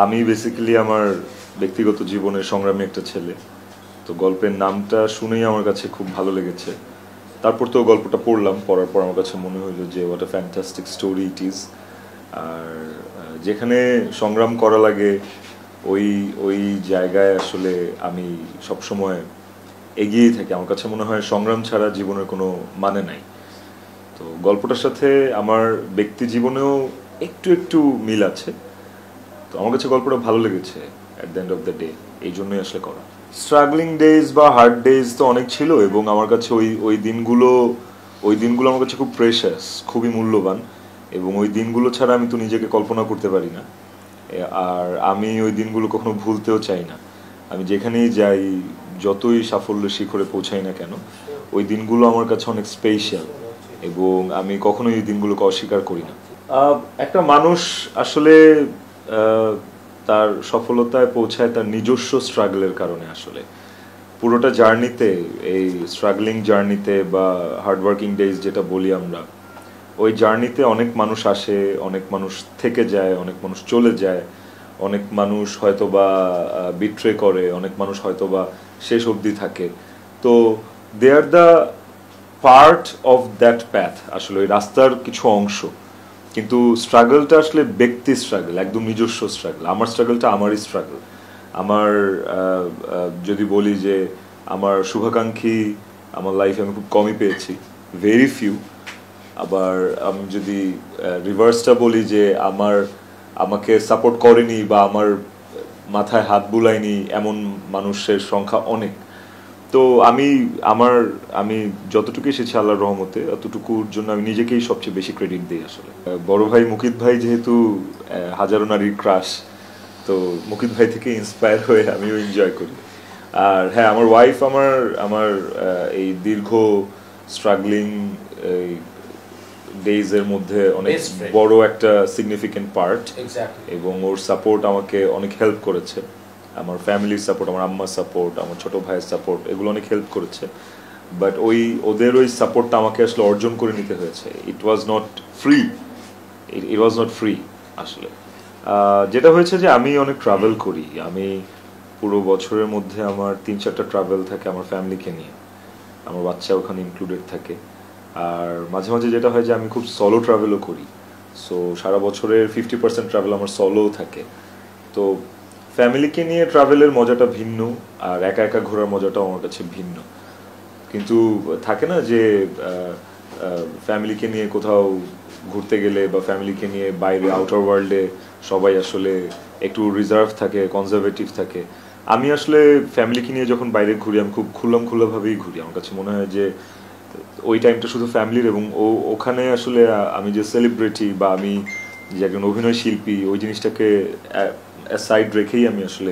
আমি বেসিক্যালি আমার ব্যক্তিগত জীবনের সংগ্রামী একটা ছেলে। তো গল্পের নামটা শুনেই আমার কাছে খুব ভালো লেগেছে। তারপর তো গল্পটা পড়ার পর আমার কাছে মনে হলো যে what a fantastic story it is. আর যেখানে সংগ্রাম করা লাগে ওই ওই জায়গায় আসলে আমি সবসময় এগিয়েই থাকি। আমার কাছে মনে হয় সংগ্রাম ছাড়া জীবনের কোনো মানে নাই। তো গল্পটার সাথে আমার ব্যক্তি জীবনেও একটু একটু মিল আছে। তো আমার কাছে গল্পটা ভালো লেগেছে at the end of the day, এই জন্যই আসলে করা। স্ট্রাগলিং ডেজ বা হার্ড ডেজ তো অনেক ছিল, এবং আমার কাছে ওই দিনগুলো আমার কাছে খুব প্রেশাস, খুবই মূল্যবান। এবং ওই দিনগুলো ছাড়া আমি তো নিজেকে কল্পনা করতে পারি না। আর আমি ওই দিনগুলো কখনো ভুলতেও চাই না। আমি যেখানেই যাই, যতই সাফল্যের শিখরে পৌঁছাই না কেন, ওই দিনগুলো আমার কাছে অনেক স্পেশাল, এবং আমি কখনোই ওই দিনগুলোকে অস্বীকার করি না। একটা মানুষ আসলে আহ, তার সফলতায় পৌঁছায় তার নিজস্ব স্ট্রাগলের কারণে। আসলে পুরোটা জার্নিতে, এই স্ট্রাগলিং জার্নিতে বা হার্ডওয়ার্কিং ডেজ যেটা বলি আমরা, ওই জার্নিতে অনেক মানুষ আসে, অনেক মানুষ থেকে যায়, অনেক মানুষ চলে যায়, অনেক মানুষ হয়তো বা বিট্রে করে, অনেক মানুষ হয়তো বা শেষ অবধি থাকে। তো they are the part of that path, আসলে ওই রাস্তার কিছু অংশ। কিন্তু স্ট্রাগলটা আসলে ব্যক্তি স্ট্রাগল, একদম নিজস্ব স্ট্রাগল। আমার স্ট্রাগলটা আমারই স্ট্রাগল। আমার যদি বলি যে আমার শুভাকাঙ্ক্ষী আমার লাইফে আমি খুব কমই পেয়েছি, ভেরি ফিউ। আবার আমি যদি রিভার্সটা বলি যে আমাকে সাপোর্ট করেনি বা আমার মাথায় হাত বুলায়নি এমন মানুষের সংখ্যা অনেক। তো আমি যতটুকু এসেছি আল্লাহর রহমতে, অতটুকুর জন্য আমি নিজেকেই সবচেয়ে বেশি ক্রেডিট দিই আসলে। বড় ভাই মুকিত ভাই যেহেতু হাজারো নারীর ক্রাশ, তো মুকিত ভাই থেকে ইন্সপায়ার হয়ে আমিও এনজয় করি। আর হ্যাঁ, আমার ওয়াইফ আমার আমার এই দীর্ঘ স্ট্রাগলিং ডেজ এর মধ্যে অনেক বড় একটা সিগনিফিকেন্ট পার্ট, এবং ওর সাপোর্ট আমাকে অনেক হেল্প করেছে। আমার ফ্যামিলির সাপোর্ট, আমার আম্মার সাপোর্ট, আমার ছোট ভাইয়ের সাপোর্ট, এগুলো অনেক হেল্প করেছে। বাট ওদের ওই সাপোর্টটা আমাকে আসলে অর্জন করে নিতে হয়েছে। It was not free, it was not free আসলে। যেটা হয়েছে যে আমি অনেক ট্রাভেল করি। আমি পুরো বছরের মধ্যে আমার 3-4টা ট্রাভেল থাকে আমার ফ্যামিলিকে নিয়ে, আমার বাচ্চা ওখানে ইনক্লুডেড থাকে। আর মাঝে মাঝে যেটা হয় যে আমি খুব সলো ট্রাভেলও করি। সো সারা বছরের 50% ট্রাভেল আমার সলোও থাকে। তো ফ্যামিলিকে নিয়ে ট্রাভেলের মজাটা ভিন্ন, আর একা একা ঘোরার মজাটাও আমার কাছে ভিন্ন। কিন্তু থাকে না যে ফ্যামিলিকে নিয়ে কোথাও ঘুরতে গেলে বা ফ্যামিলিকে নিয়ে বাইরে আউটার ওয়ার্ল্ডে সবাই আসলে একটু রিজার্ভ থাকে, কনজারভেটিভ থাকে। আমি আসলে ফ্যামিলিকে নিয়ে যখন বাইরে ঘুরি, আমি খুব খোলামভাবেই ঘুরি। আমার কাছে মনে হয় যে ওই টাইমটা শুধু ফ্যামিলির, এবং ওখানে আসলে আমি যে সেলিব্রিটি বা আমি যে একজন অভিনয় শিল্পী, ওই জিনিসটাকে সাইড রেখেই আমি আসলে